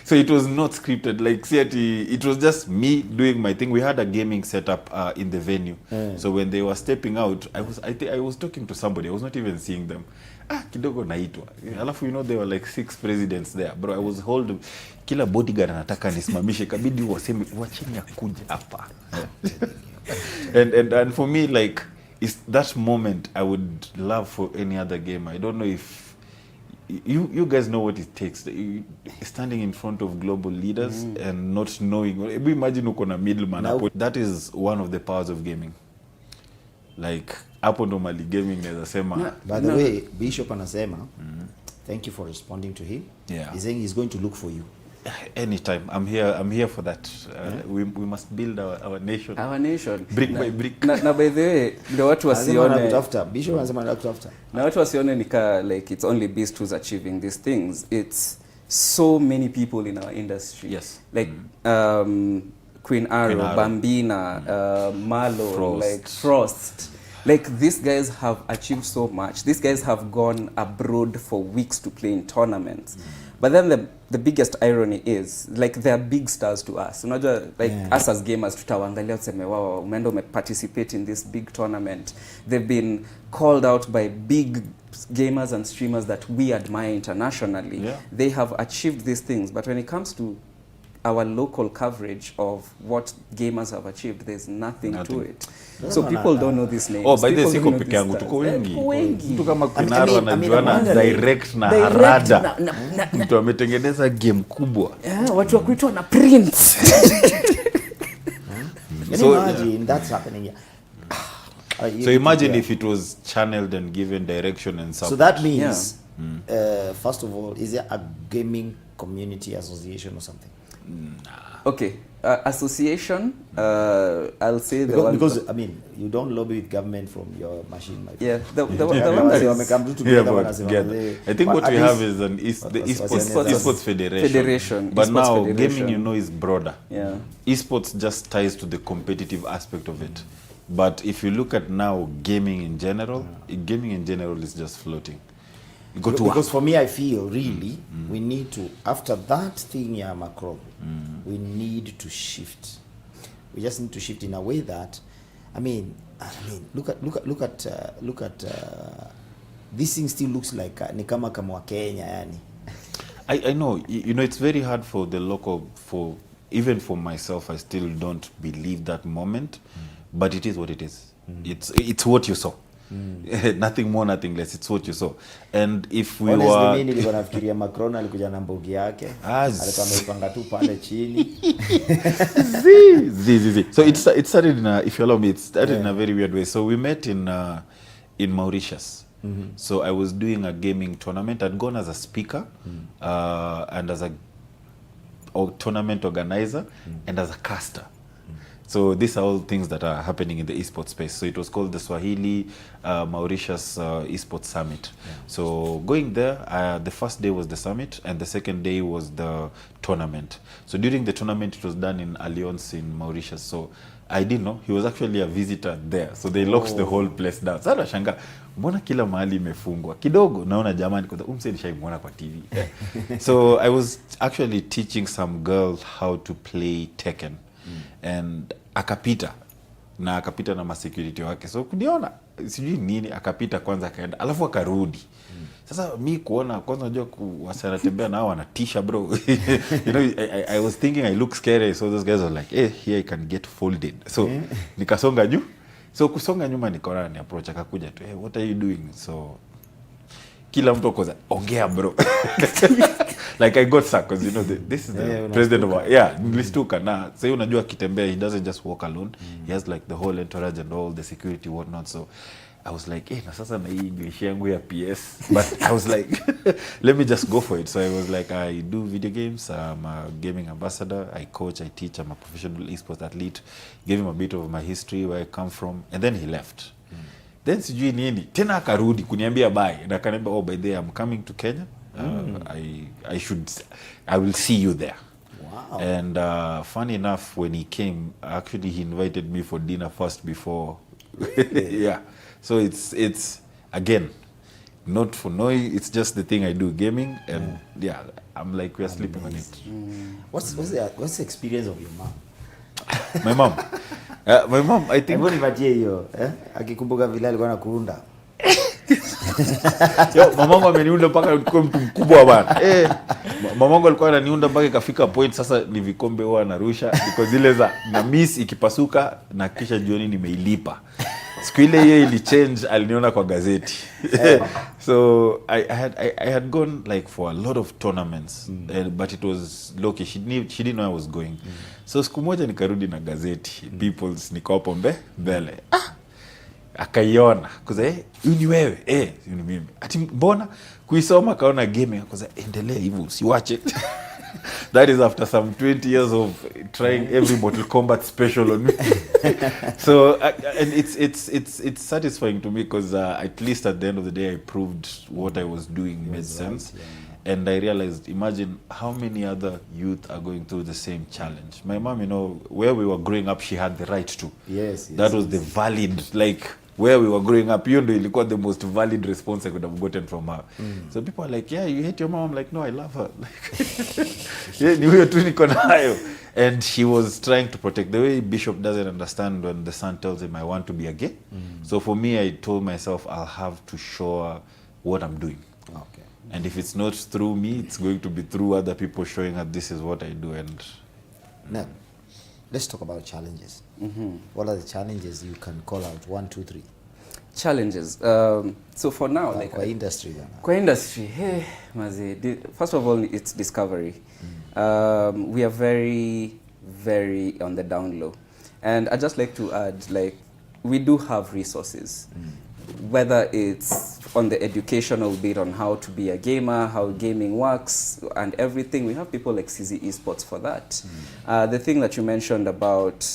So it was not scripted. Like, it was just me doing my thing. We had a gaming setup in the venue. So when they were stepping out, I was talking to somebody. I was not even seeing them. Kidogo naitwa. Alafu, you know, there were like 6 presidents there. Bro, I was holding. Kila bodyguard anataka nisimamishe, kabidi waseme wacheni akuje hapa. And for me, like, it's that moment I would love for any other game. I don't know if you guys know what it takes. Standing in front of global leaders and not knowing. Imagine uko na middleman. That is one of the powers of gaming. Like, hapo ndo mali gaming naweza sema. By the way, Bishop anasema, thank you for responding to him. Yeah. He's saying he's going to look for you. Anytime. I'm here for that. We must build our nation. Our nation. Brick by brick. Na by the way, ndio watu wasione. Bishop anasema nakutafuta. Na watu wasione nika like it's only Beast who's achieving these things. It's so many people in our industry. Yes. Like Queen Arrow, Bambina, Malo, like Frost. Like, these guys have achieved so much. These guys have gone abroad for weeks to play in tournaments. But then the biggest irony is, like, they are big stars to us. Unajua, like, us as gamers, tutawangalia tuseme, wow, umeenda participate in this big tournament. They've been called out by big gamers and streamers that we admire internationally. Yeah. They have achieved these things. But when it comes to our local coverage of what gamers have achieved, there's nothing to it. So people don't know these names. Oh, by the siko peke yangu tuko wengi. Mtu kama Kinaro anajuana direct na harada. Mtu ametengeneza game kubwa. Watu wa kuitwa na Prince. So imagine that's happening here. So imagine if it was channeled and given direction and support. So that means, first of all, is there a gaming community association or something? Okay, association, I'll say the one... Because, I mean, you don't lobby with government from your machine. Yeah, the one that is... I think what we have is the esports federation. But now, gaming, you know, is broader. Yeah. Esports just ties to the competitive aspect of it. But if you look at now gaming in general is just floating. Because for me, I feel really we need to, after that thing, Macron, we need to shift. We just need to shift in a way that, I mean, look at this thing still looks like nikama kama Kenya, yani. I know, you know, it's very hard for the local, even for myself, I still don't believe that moment, but it is what it is. It's what you saw. Nothing more, nothing less. It's what you saw. And if we honestly, mimi nilikuwa nafikiria Macron alikuja na mbogi yake, alikuwa amepanga tu pale chini. So it started in if you allow me, it started in a very weird way. So we met in Mauritius. So I was doing a gaming tournament. I'd gone as a speaker and as a tournament organizer and as a caster. So these are all things that are happening in the esports space. So it was called the Swahili Mauritius Esports Summit. So going there, the first day was the summit and the second day was the tournament. So during the tournament, it was done in Alliance in Mauritius. So I didn't know, he was actually a visitor there. So they locked the whole place down. So nashanga, mbona kila mahali imefungwa? Kidogo naona jamani kwa umse nishaimwona kwa TV. So I was actually teaching some girl how to play Tekken. And akapita na masecurity wake, so kuniona sijui nini, akapita kwanza akaenda alafu akarudi. Sasa mi kuona kwanza unajua wasana tembea nao wanatisha bro. You know, I was thinking I look scary, so those guys are like, hey, here I can get folded. So nikasonga juu, so kusonga nyuma nikaona ni approach, akakuja tu, hey, what are you doing? So kila mtu koza ongea bro. Like I got stuck because you know this is the president of our nilistuka na sasa unajua kitembea, he doesn't just walk alone. He has like the whole entourage and all the security whatnot. So I was like, na sasa na hii English yangu ya PS, but I was like let me just go for it. So I was like, I do video games, I'm a gaming ambassador, I coach, I teach, I'm a professional esports athlete. Gave him a bit of my history, where I come from, and then he left. Then sijui nini tena akarudi kuniambia bye, na akaniambia, oh, by the way, I'm coming to Kenya. I will see you there. Wow. And funny enough, when he came, actually he invited me for dinner first before. Yeah. So it's again, not for noise, it's just the thing I do, gaming, and I'm like, we're sleeping on it. What's the experience of your mom? My mom? My mom, I think... Akikumbuka vile alikuwa anakuunda. Yo, mamangu ameniunda mpaka kwa mtu mkubwa bana. Mamangu alikuwa ananiunda mpaka ikafika point sasa ni vikombe huwa anarusha because zile za na miss ikipasuka na kisha jioni nimeilipa. Siku ile yeye ili change aliniona kwa gazeti. So I had gone like for a lot of tournaments, but it was low-key. She didn't know I was going. So siku moja nikarudi na gazeti, People's niko hapo mbele. Akaiona kuza ni wewe ni mimi, ati mbona kuisoma kaona gaming kuza endelea hivyo usiwache. That is after some 20 years of trying every Mortal Kombat special on me. So and it's satisfying to me because at least at the end of the day I proved what I was doing made sense. And I realized, imagine how many other youth are going through the same challenge. My mom, you know, where we were growing up, she had the right to. Yes. That was the valid, like, where we were growing up, you know, ilikuwa the most valid response I could have gotten from her. So people are like, yeah, you hate your mom. I'm like, no, I love her. Yeah, ni huyo tu niko nayo. And she was trying to protect. The way Bishop doesn't understand when the son tells him, I want to be a gay. So for me, I told myself, I'll have to show her what I'm doing. Okay. And if it's not through me, it's going to be through other people showing her this is what I do. And now, let's talk about challenges. What are the challenges you can call out? 1, 2, 3. Challenges. So for now, like kwa industry. Kwa industry, hey, mazi. First of all, it's discovery. We are very, very on the down low, and I'd just like to add, like, we do have resources. Whether it's on the educational bit on how to be a gamer, how gaming works, and everything, we have people like 𝗧𝗔 Esports for that. The thing that you mentioned about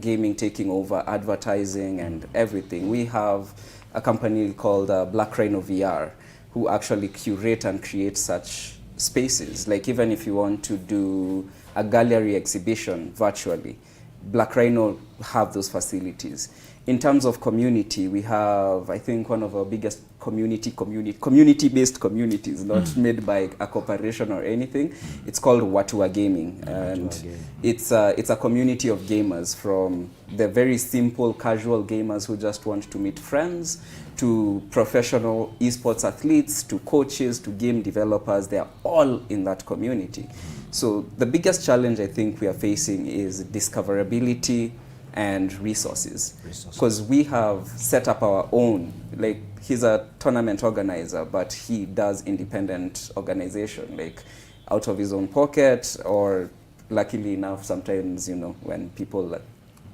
gaming taking over advertising and everything, we have a company called Black Rhino VR, who actually curate and create such spaces. Like, even if you want to do a gallery exhibition virtually, Black Rhino have those facilities. In terms of community, we have, I think, one of our biggest community-based communities, not made by a corporation or anything. It's called Watua Gaming, and it's a community of gamers, from the very simple, casual gamers who just want to meet friends, to professional esports athletes, to coaches, to game developers. They are all in that community. So the biggest challenge I think we are facing is discoverability and resources, because we have set up our own, like, he's a tournament organizer, but he does independent organization, like out of his own pocket, or luckily enough sometimes, you know, when people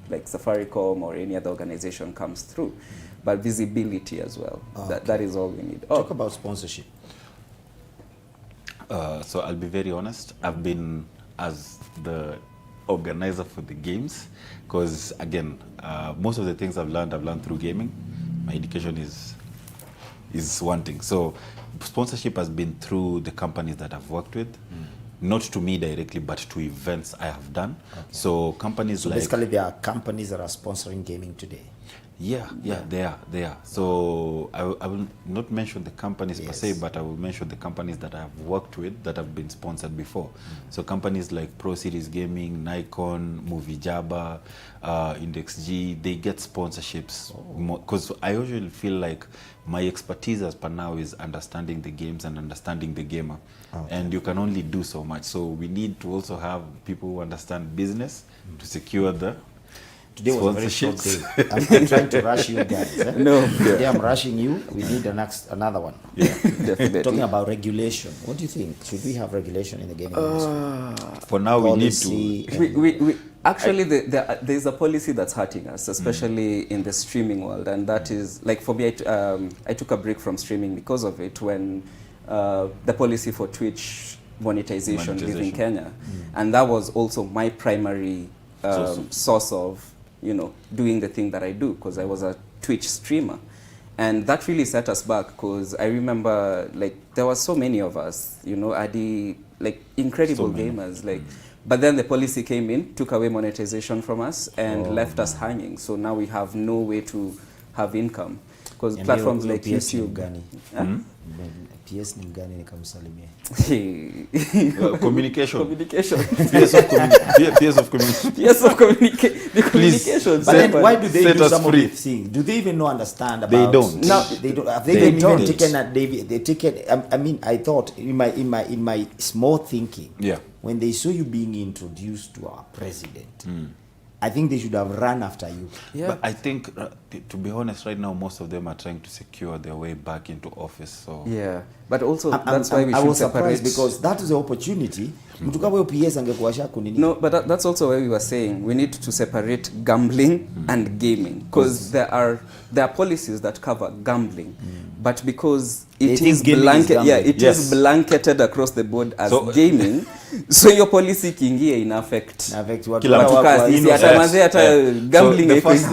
like Safaricom or any other organization comes through, but visibility as well. That is all we need. Talk about sponsorship. So I'll be very honest, I've been as the organizer for the games, because again, most of the things I've learned through gaming. My education is one thing. So sponsorship has been through the companies that I've worked with, not to me directly, but to events I have done. So companies like... basically there are companies that are sponsoring gaming today. Yeah, they are. So I will not mention the companies per se, but I will mention the companies that I have worked with that have been sponsored before. So companies like Pro Series Gaming, Nikon, Movie Jabba, Index G, they get sponsorships. Because I usually feel like my expertise as per now is understanding the games and understanding the gamer. And you can only do so much. So we need to also have people who understand business to secure the... Today was a very short day. I'm trying to rush you guys. No. Today I'm rushing you. We need another one. Yeah, definitely. Talking about regulation. What do you think? Should we have regulation in the gaming industry? For now, Policy we need to... We actually, there's a policy that's hurting us, especially in the streaming world. And that is, like, for me, I took a break from streaming because of it, when the policy for Twitch monetization leaving Kenya. And that was also my primary source of, you know, doing the thing that I do, because I was a Twitch streamer. And that really set us back, because I remember, like, there were so many of us, you know, Adi, like, incredible gamers, like, but then the policy came in, took away monetization from us, and left us hanging. So now we have no way to have income, because platforms like YouTube... PS ni mgani nikamsalimia? Communication. PS of communication. Communication. But then why do they do some of the things? Do they even understand about? They don't. No, they don't. Have they even taken a they taken? I mean, I thought in my small thinking. Yeah. When they saw you being introduced to our president, I think they should have run after you. Yeah. But I think, to be honest, right now, most of them are trying to secure their way back into office. So yeah, but also that's why we should I was separate, surprised, because that is the opportunity. No, but that's also why we were saying we need to separate gambling and gaming, because there are policies that cover gambling, but because it is blanketed across the board as gaming, so your policy kingie in affect gambling. The first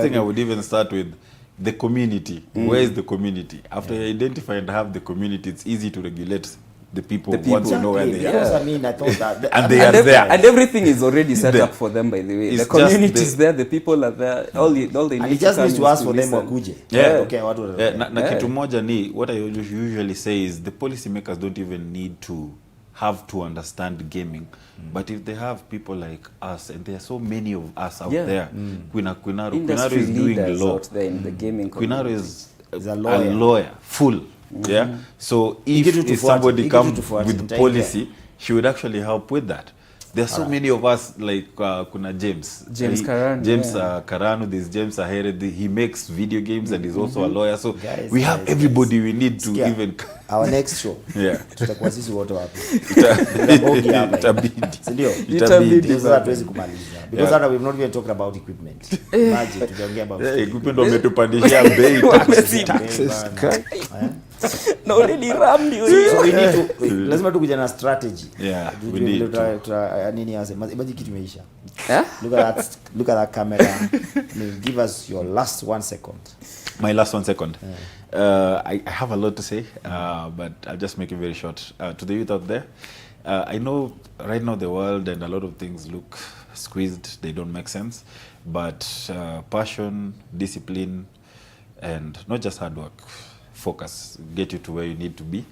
thing I would even start with, the community. Where is the community? After you identify and have the community, it's easy to regulate the people want to know where they Because, are. I mean, I thought that... And they are there. And everything is already set There. up for them, by the way. It's The community just is there, the people are there, all they And need he just needs come to is ask for them listen. wakuje. Yeah. Okay, what would Na kitu moja ni, what I usually say is the policymakers don't even need to have to understand gaming. But if they have people like us, and there are so many of us out there, Quinaru is doing law. Out there in the gaming Quinaru is a a lawyer, full. Yeah. So if somebody comes with policy, she would actually help with that. There's so many of us, like kuna James Karanu. Karanu, there's James Ahere, he makes video games and he's also a lawyer. So we have everybody we need to even... Our next show. Yeah. Tutakuwa sisi wote wapi. Itabidi. Sindio? Itabidi. Sasa hatuwezi kumaliza. Because hata we've not even talked about equipment. Imagine tukiongea about equipment wametupandishia bei. Taxes. Na already rammed you. So we need to lazima tukuje na strategy. Yeah, we need to. Nini yase? Imagine kitu imeisha. Yeah? Look at that camera. Give us your last 1 second. My last 1 second. I have a lot to say, but I'll just make it very short. To the youth out there, I know right now the world and a lot of things look squeezed, they don't make sense, but passion, discipline, and not just hard work, focus, get you to where you need to be.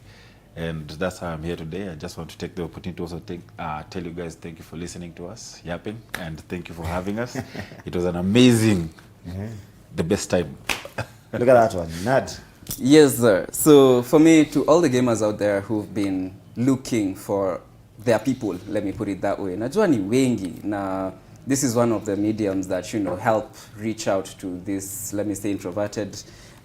And that's how I'm here today. I just want to take the opportunity to also tell you guys thank you for listening to us, yapping, and thank you for having us. It was an amazing, the best time. Look at that one, Nad. Yes, sir. So for me, to all the gamers out there who've been looking for their people, let me put it that way. Najua ni wengi na this is one of the mediums that, you know, help reach out to this, let me say, introverted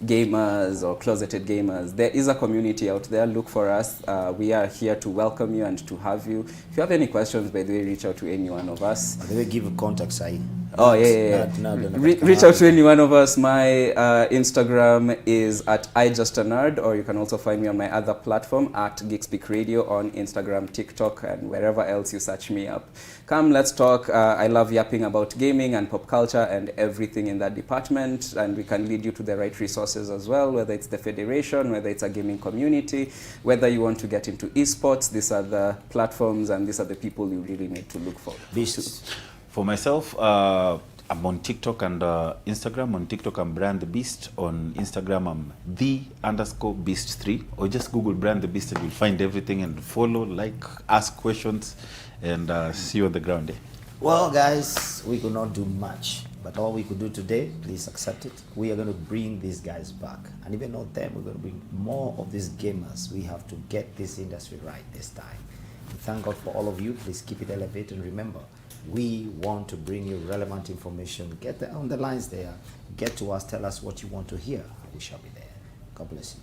gamers or closeted gamers. There is a community out there. Look for us. We are here to welcome you and to have you. If you have any questions, by the way, reach out to any one of us. By the way, give contact side. Oh, yeah. Reach out to any one of us. My Instagram is at @𝗓𝗛𝗓, or you can also find me on my other platform at 𝗓𝗃𝗃 Radio on Instagram, TikTok, and wherever else you search me up. Come, let's talk. I love yapping about gaming and pop culture and everything in that department, and we can lead you to the right resources as well, whether it's the federation, whether it's a gaming community, whether you want to get into esports. These are the platforms and these are the people you really need to look for. For myself, I'm on TikTok and Instagram. On TikTok, I'm Brand the Beast. On Instagram, I'm _Beast3. Or just Google Brand the Beast and you'll find everything, and follow, like, ask questions, and see you on the ground. Eh? Well, guys, we could not do much, but all we could do today, please accept it. We are going to bring these guys back. And even not them, we're going to bring more of these gamers. We have to get this industry right this time. We thank God for all of you. Please keep it elevated. And remember, we want to bring you relevant information. Get on the lines there. Get to us. Tell us what you want to hear. We shall be there. God bless you.